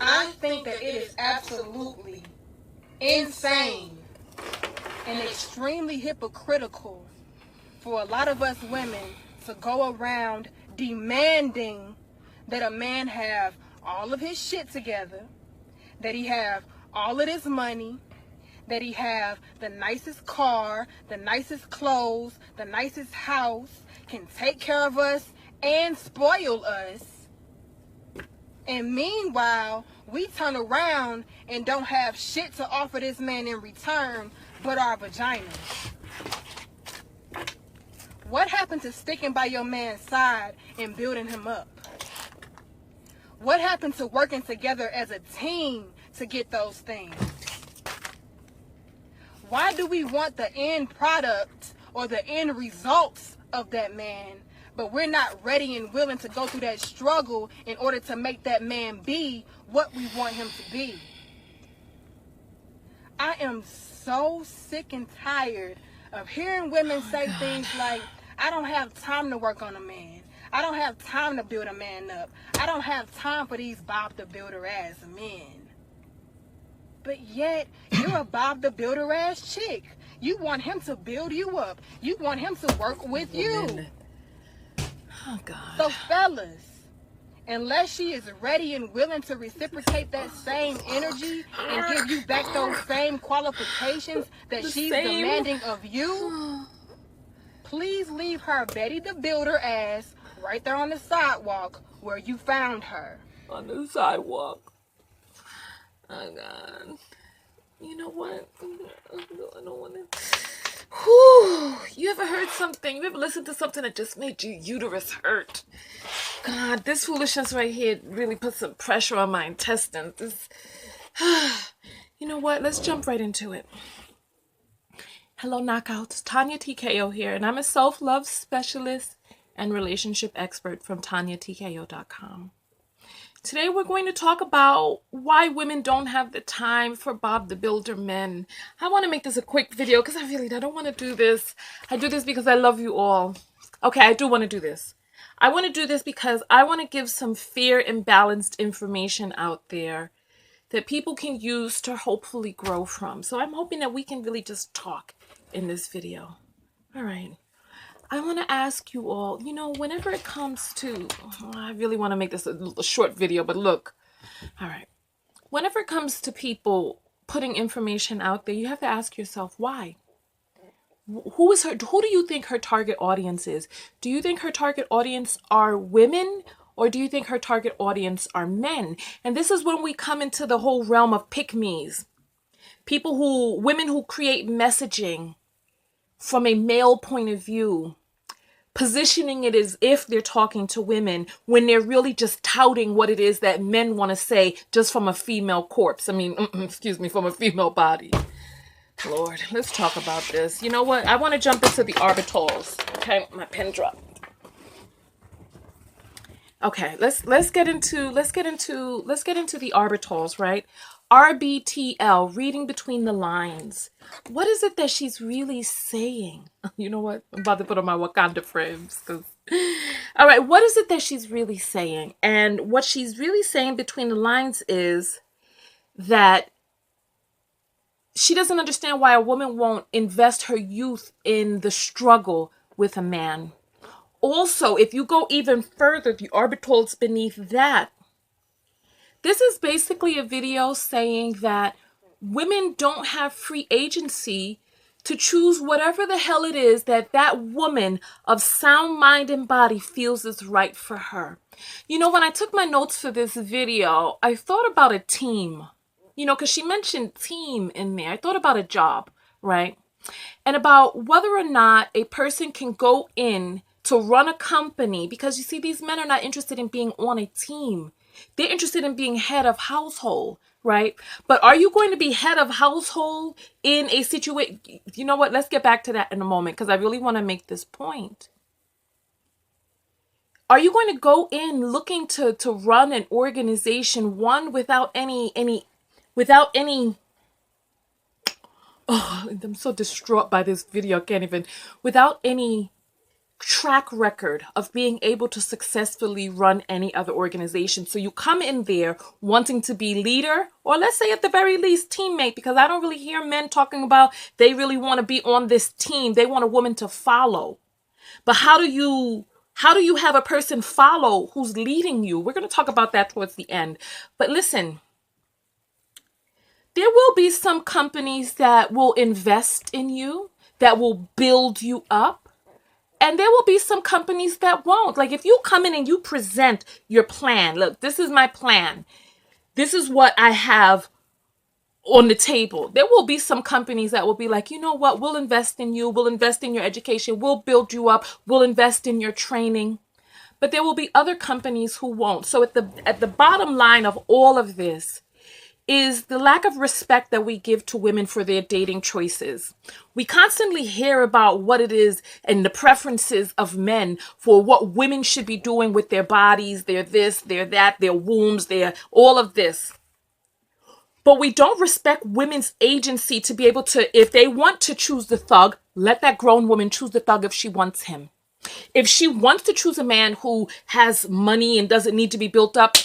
I think that it is absolutely insane and extremely hypocritical for a lot of us women to go around demanding that a man have all of his shit together, that he have all of this money, that he have the nicest car, the nicest clothes, the nicest house, can take care of us and spoil us. And meanwhile, we turn around and don't have shit to offer this man in return but our vaginas. What happened to sticking by your man's side and building him up? What happened to working together as a team to get those things? Why do we want the end product or the end results of that man, but we're not ready and willing to go through that struggle in order to make that man be what we want him to be? I am so sick and tired of hearing women say things like, I don't have time to work on a man. I don't have time to build a man up. I don't have time for these Bob the Builder ass men. But yet, you're a Bob the Builder ass chick. You want him to build you up. You want him to work with you. Oh, God. So, fellas, unless she is ready and willing to reciprocate that same energy and give you back those same qualifications that she's demanding of you, please leave her Betty the Builder ass right there on the sidewalk where you found her. On the sidewalk. Oh, God. You know what? I don't want to. Whew. You ever heard something? You ever listened to something that just made your uterus hurt? God, this foolishness right here really puts some pressure on my intestines. This... You know what? Let's jump right into it. Hello, Knockouts. Tonya Tko here, and I'm a self-love specialist and relationship expert from TonyaTko.com. Today we're going to talk about why women don't have the time for Bob the Builder men. I want to make this a quick video because I don't want to do this. I do this because I love you all. Okay, I do want to do this. I want to do this because I want to give some fair and balanced information out there that people can use to hopefully grow from. So I'm hoping that we can really just talk in this video. All right. I want to ask you all, whenever it comes to, I really want to make this a short video, but look, all right. Whenever it comes to people putting information out there, you have to ask yourself, why? Who do you think her target audience is? Do you think her target audience are women, or do you think her target audience are men? And this is when we come into the whole realm of pick-me's. Women who create messaging from a male point of view, positioning it as if they're talking to women when they're really just touting what it is that men want to say just from a female corpse. From a female body. Lord, let's talk about this. You know what? I want to jump into the orbitals. Okay, my pen dropped. Okay, let's get into the orbitals, right? RBTL, reading between the lines. What is it that she's really saying? You know what? I'm about to put on my Wakanda frames. All right, what is it that she's really saying? And what she's really saying between the lines is that she doesn't understand why a woman won't invest her youth in the struggle with a man. Also, if you go even further, the orbitals beneath that, this is basically a video saying that women don't have free agency to choose whatever the hell it is that woman of sound mind and body feels is right for her. When I took my notes for this video, I thought about a team, because she mentioned team in there. I thought about a job, right? And about whether or not a person can go in to run a company, because you see, these men are not interested in being on a team. They're interested in being head of household, right? But are you going to be head of household in a situation? You know what? Let's get back to that in a moment because I really want to make this point. Are you going to go in looking to run an organization, one, without any, oh, I'm so distraught by this video. I can't even, without any track record of being able to successfully run any other organization. So you come in there wanting to be leader, or let's say at the very least teammate, because I don't really hear men talking about they really want to be on this team. They want a woman to follow. But how do you have a person follow who's leading you? We're going to talk about that towards the end. But listen, there will be some companies that will invest in you, that will build you up. And there will be some companies that won't. Like if you come in and you present your plan, look, this is my plan. This is what I have on the table. There will be some companies that will be like, you know what, we'll invest in you. We'll invest in your education. We'll build you up. We'll invest in your training. But there will be other companies who won't. So at the bottom line of all of this is the lack of respect that we give to women for their dating choices. We constantly hear about what it is and the preferences of men for what women should be doing with their bodies, their this, their that, their wombs, their all of this. But we don't respect women's agency to be able to, if they want to choose the thug, let that grown woman choose the thug if she wants him. If she wants to choose a man who has money and doesn't need to be built up,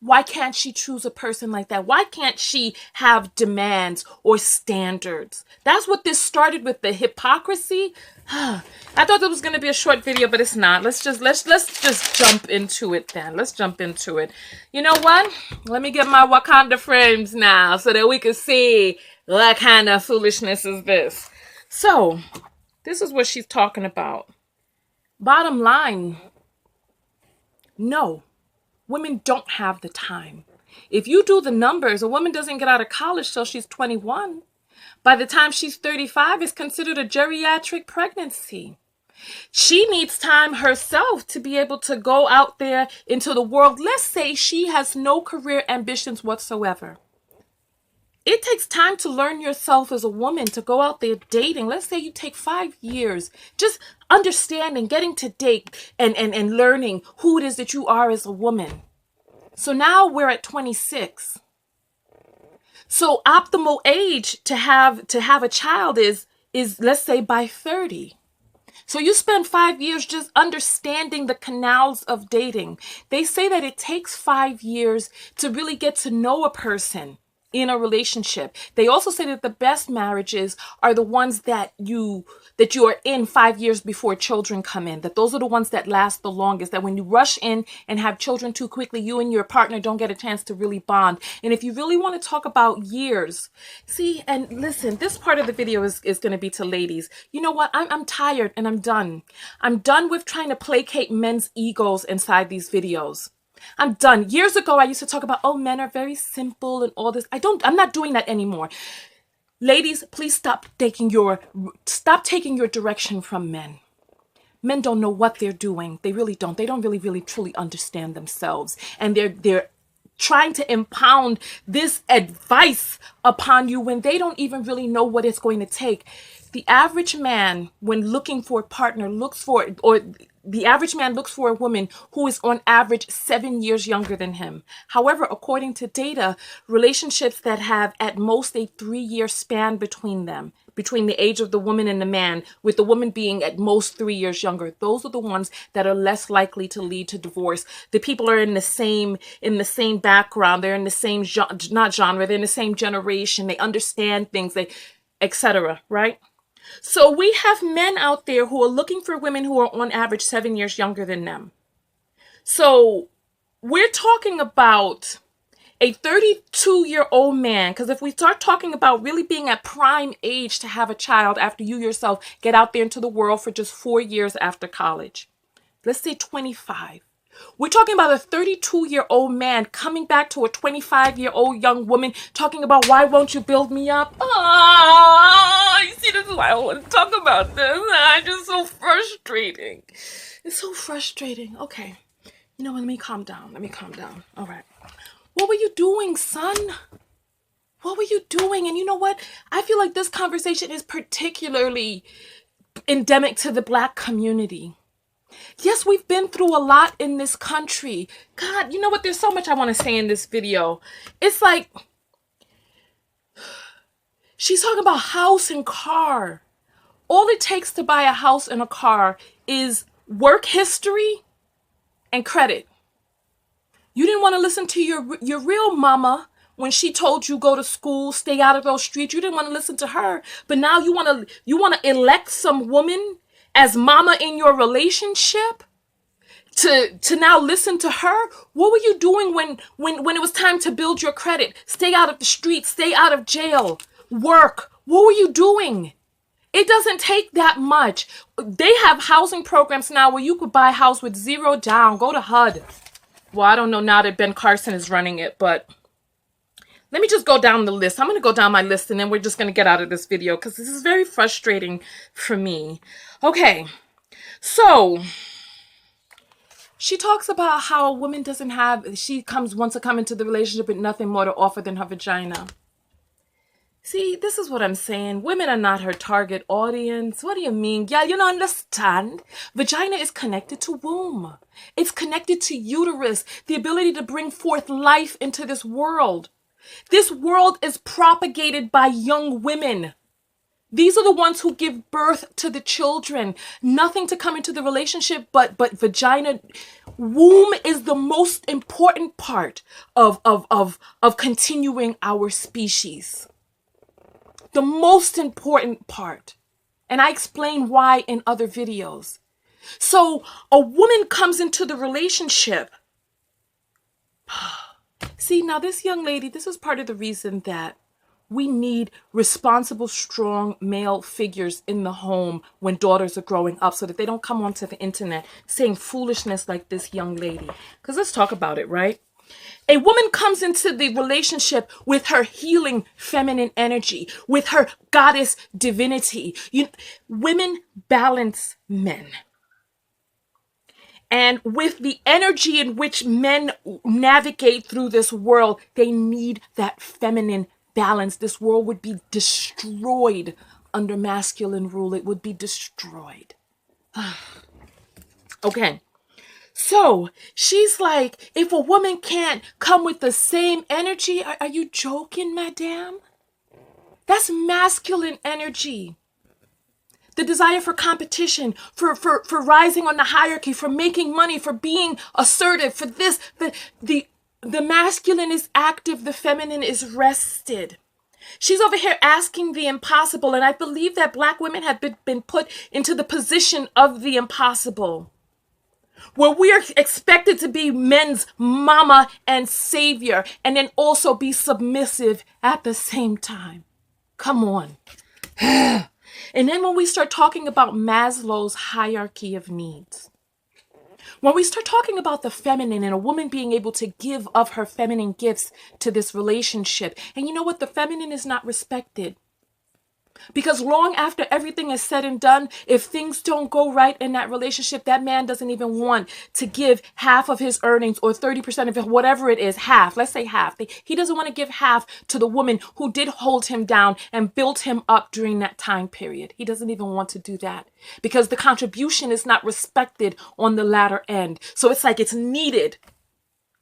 why can't she choose a person like that? Why can't she have demands or standards? That's what this started with, the hypocrisy. I thought it was going to be a short video, but it's not. Let's just jump into it then. Let's jump into it. You know what? Let me get my Wakanda frames now so that we can see what kind of foolishness is this. So, this is what she's talking about. Bottom line, no. Women don't have the time. If you do the numbers, a woman doesn't get out of college till she's 21. By the time she's 35, it's considered a geriatric pregnancy. She needs time herself to be able to go out there into the world. Let's say she has no career ambitions whatsoever. It takes time to learn yourself as a woman, to go out there dating. Let's say you take 5 years, just understanding, getting to date and learning who it is that you are as a woman. So now we're at 26. So optimal age to have a child is let's say by 30. So you spend 5 years just understanding the canals of dating. They say that it takes 5 years to really get to know a person in a relationship. They also say that the best marriages are the ones that you are in 5 years before children come in, that those are the ones that last the longest, that when you rush in and have children too quickly, you and your partner don't get a chance to really bond. And if you really want to talk about years, see, and listen, this part of the video is going to be to ladies. You know what? I'm tired and I'm done. I'm done with trying to placate men's egos inside these videos. I'm done. Years ago, I used to talk about, oh, men are very simple and all this. I'm not doing that anymore. Ladies, please stop taking your direction from men. Men don't know what they're doing. They really don't. They don't really truly understand themselves. And they're trying to impound this advice upon you when they don't even really know what it's going to take. The average man, when looking for a partner, the average man looks for a woman who is on average 7 years younger than him. However, according to data, relationships that have at most a 3-year span between them, between the age of the woman and the man, with the woman being at most 3 years younger, those are the ones that are less likely to lead to divorce. The people are in the same background, they're in the same genre, they're in the same generation, they understand things, etc. Right? So we have men out there who are looking for women who are on average 7 years younger than them. So we're talking about a 32-year-old man, because if we start talking about really being at prime age to have a child after you yourself get out there into the world for just 4 years after college, let's say 25. We're talking about a 32-year-old man coming back to a 25-year-old young woman talking about, why won't you build me up? Oh, you see, this is why I don't want to talk about this. It's just so frustrating. It's so frustrating. Okay. You know what? Let me calm down. All right. What were you doing, son? What were you doing? And you know what? I feel like this conversation is particularly endemic to the Black community. Yes, we've been through a lot in this country. God, you know what? There's so much I want to say in this video. It's like, she's talking about house and car. All it takes to buy a house and a car is work history and credit. You didn't want to listen to your real mama when she told you go to school, stay out of those streets. You didn't want to listen to her, but now you want to elect some woman as mama in your relationship to now listen to her. What were you doing when it was time to build your credit? Stay out of the streets, stay out of jail, work. What were you doing? It doesn't take that much. They have housing programs now where you could buy a house with zero down. Go to HUD. Well, I don't know now that Ben Carson is running it, but let me just go down the list. I'm going to go down my list and then we're just going to get out of this video because this is very frustrating for me. Okay, so she talks about how a woman wants to come into the relationship with nothing more to offer than her vagina. See, this is what I'm saying. Women are not her target audience. What do you mean? Yeah, you don't understand. Vagina is connected to womb. It's connected to uterus, the ability to bring forth life into this world. This world is propagated by young women. These are the ones who give birth to the children. Nothing to come into the relationship but vagina. Womb is the most important part of continuing our species. The most important part. And I explain why in other videos. So a woman comes into the relationship. See, now this young lady, this is part of the reason that we need responsible, strong male figures in the home when daughters are growing up so that they don't come onto the internet saying foolishness like this young lady. Because let's talk about it, right? A woman comes into the relationship with her healing feminine energy, with her goddess divinity. Women balance men. And with the energy in which men navigate through this world, they need that feminine balance. This world would be destroyed under masculine rule. It would be destroyed. Okay. So she's like, if a woman can't come with the same energy, are you joking, madame? That's masculine energy. The desire for competition, for rising on the hierarchy, for making money, for being assertive, for this. The masculine is active, the feminine is rested. She's over here asking the impossible, and I believe that Black women have been put into the position of the impossible, where we are expected to be men's mama and savior, and then also be submissive at the same time. Come on. And then when we start talking about Maslow's hierarchy of needs, when we start talking about the feminine and a woman being able to give of her feminine gifts to this relationship, and you know what? The feminine is not respected. Because long after everything is said and done, if things don't go right in that relationship, that man doesn't even want to give half of his earnings or 30% of it, whatever it is, half. Let's say half. He doesn't want to give half to the woman who did hold him down and built him up during that time period. He doesn't even want to do that because the contribution is not respected on the latter end. So it's like it's needed.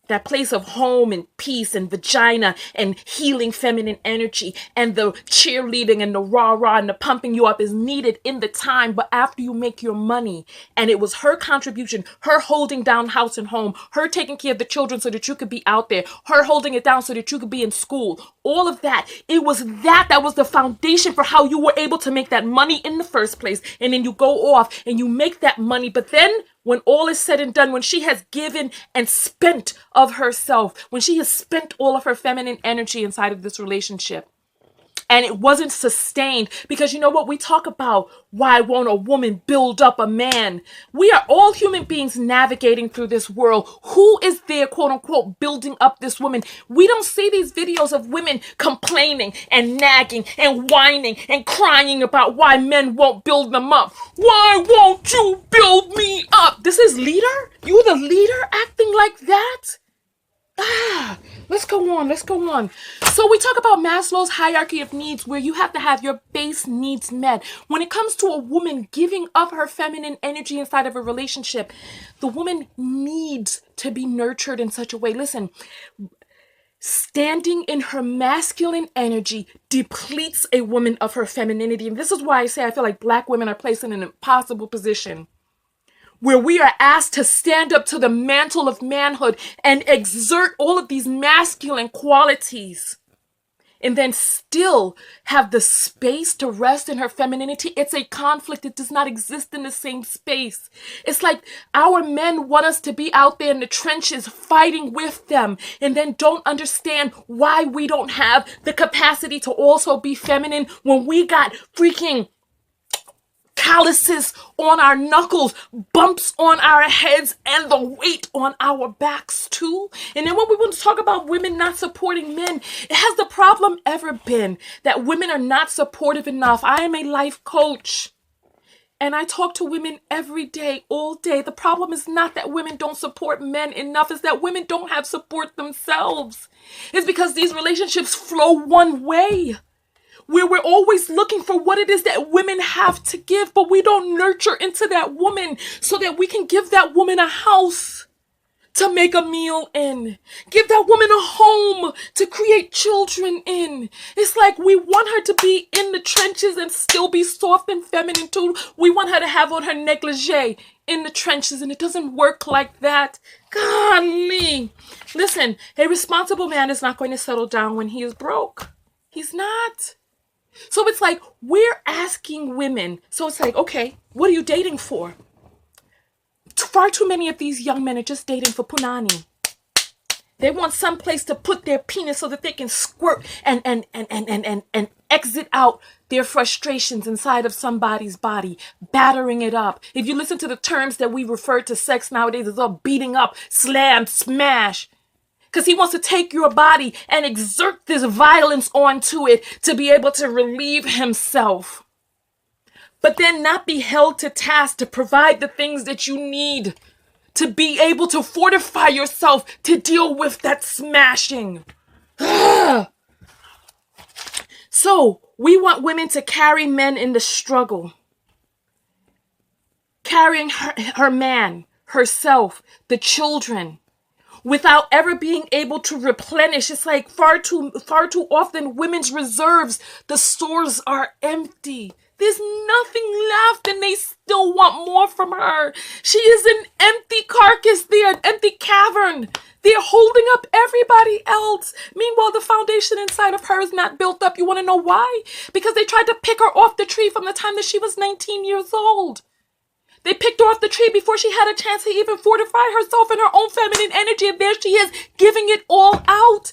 That place of home and peace and vagina and healing feminine energy and the cheerleading and the rah-rah and the pumping you up is needed in the time, but after you make your money. And it was her contribution, her holding down house and home, her taking care of the children so that you could be out there, her holding it down so that you could be in school, all of that. It was that was the foundation for how you were able to make that money in the first place. And then you go off and you make that money, but then when all is said and done, when she has given and spent of herself, when she has spent all of her feminine energy inside of this relationship, and it wasn't sustained, because you know what? We talk about why won't a woman build up a man? We are all human beings navigating through this world. Who is there, quote unquote, building up this woman? We don't see these videos of women complaining and nagging and whining and crying about why men won't build them up. Why won't you build me up? This is leader? You the leader acting like that? Let's go on. So we talk about Maslow's hierarchy of needs, where you have to have your base needs met. When it comes to a woman giving up her feminine energy inside of a relationship, the woman needs to be nurtured in such a way. Listen, standing in her masculine energy depletes a woman of her femininity. And this is why I say I feel like Black women are placed in an impossible position, where we are asked to stand up to the mantle of manhood and exert all of these masculine qualities, and then still have the space to rest in her femininity. It's a conflict. It does not exist in the same space. It's like our men want us to be out there in the trenches fighting with them, and then don't understand why we don't have the capacity to also be feminine when we got freaking calluses on our knuckles, bumps on our heads, and the weight on our backs too. And then when we want to talk about women not supporting men, has the problem ever been that women are not supportive enough? I am a life coach, and I talk to women every day, all day. The problem is not that women don't support men enough, it's that women don't have support themselves. It's because these relationships flow one way, where we're always looking for what it is that women have to give, but we don't nurture into that woman so that we can give that woman a house to make a meal in, give that woman a home to create children in. It's like we want her to be in the trenches and still be soft and feminine too. We want her to have on her negligee in the trenches, and it doesn't work like that. Golly. Listen, a responsible man is not going to settle down when he is broke. He's not. So it's like we're asking women. So it's like, okay, what are you dating for? Far too many of these young men are just dating for punani. They want some place to put their penis so that they can squirt and exit out their frustrations inside of somebody's body, battering it up. If you listen to the terms that we refer to sex nowadays, it's all beating up, slam, smash. Because he wants to take your body and exert this violence onto it to be able to relieve himself. But then not be held to task to provide the things that you need to be able to fortify yourself to deal with that smashing. So we want women to carry men in the struggle. Carrying her man, herself, the children, without ever being able to replenish. It's like far too often women's reserves, the stores are empty. There's nothing left and they still want more from her. She is an empty carcass there, an empty cavern. They're holding up everybody else. Meanwhile, the foundation inside of her is not built up. You want to know why? Because they tried to pick her off the tree from the time that she was 19 years old. They picked her off the tree before she had a chance to even fortify herself in her own feminine energy. And there she is, giving it all out.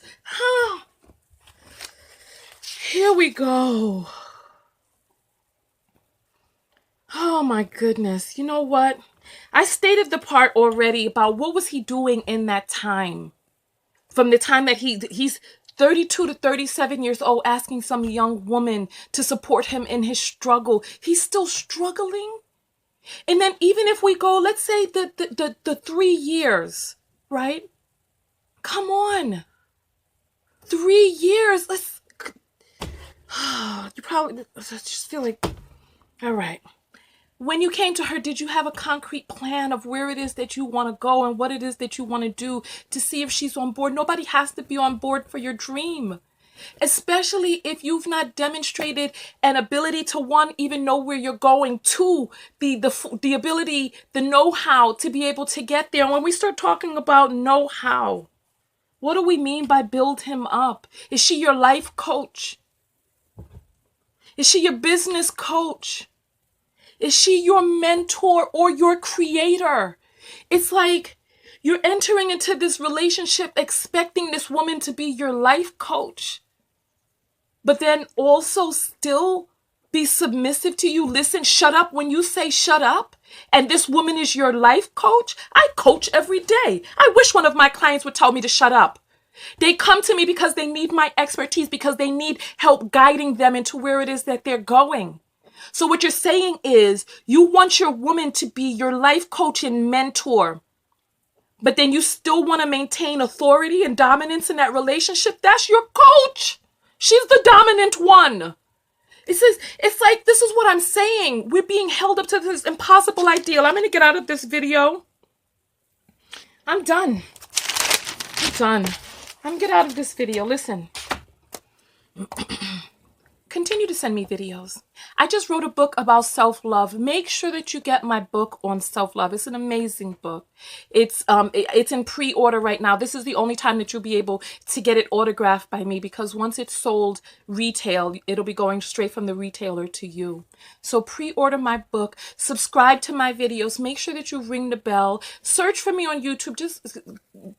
Here we go. Oh my goodness. You know what? I stated the part already about what was he doing in that time. From the time that he's 32 to 37 years old, asking some young woman to support him in his struggle. He's still struggling. And then even if we go, let's say the 3 years, right? Come on. 3 years. You probably just feel like, all right. When you came to her, did you have a concrete plan of where it is that you want to go and what it is that you want to do to see if she's on board? Nobody has to be on board for your dream. Especially if you've not demonstrated an ability to, one, even know where you're going, two, the ability, the know-how to be able to get there. And when we start talking about know-how, what do we mean by build him up? Is she your life coach? Is she your business coach? Is she your mentor or your creator? It's like you're entering into this relationship expecting this woman to be your life coach, but then also still be submissive to you. Listen, shut up when you say shut up. And this woman is your life coach. I coach every day. I wish one of my clients would tell me to shut up. They come to me because they need my expertise, because they need help guiding them into where it is that they're going. So what you're saying is you want your woman to be your life coach and mentor, but then you still want to maintain authority and dominance in that relationship. That's your coach. She's the dominant one. It's like, this is what I'm saying. We're being held up to this impossible ideal. I'm going to get out of this video. I'm done. I'm going to get out of this video. Listen. Continue to send me videos. I just wrote a book about self-love. Make sure that you get my book on self-love. It's an amazing book. It's in pre-order right now. This is the only time that you'll be able to get it autographed by me, because once it's sold retail, it'll be going straight from the retailer to you. So pre-order my book, subscribe to my videos, make sure that you ring the bell, search for me on YouTube, just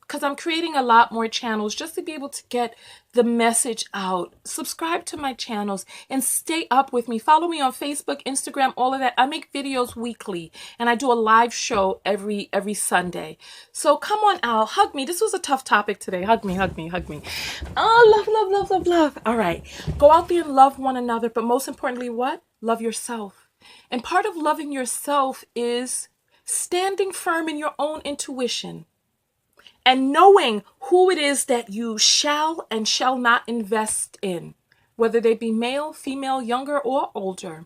because I'm creating a lot more channels just to be able to get the message out. Subscribe to my channels and stay up with me. Follow me on Facebook, Instagram, all of that. I make videos weekly and I do a live show every Sunday. So come on out, hug me. This was a tough topic today. Hug me, hug me, hug me. Oh, love, love, love, love, love. All right. Go out there and love one another. But most importantly, what? Love yourself. And part of loving yourself is standing firm in your own intuition and knowing who it is that you shall and shall not invest in, whether they be male, female, younger, or older.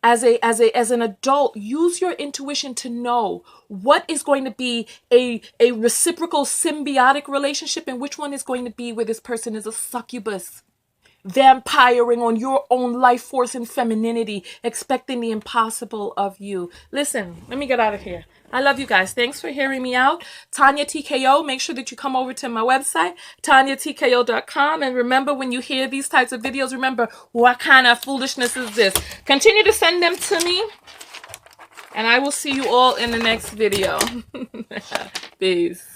As an adult, use your intuition to know what is going to be a reciprocal symbiotic relationship and which one is going to be where this person is a succubus, vampiring on your own life force and femininity, expecting the impossible of you. Listen, let me get out of here. I love you guys. Thanks for hearing me out. Tonya Tko. Make sure that you come over to my website, TonyaTko.com. And remember, when you hear these types of videos, remember, what kind of foolishness is this? Continue to send them to me. And I will see you all in the next video. Peace.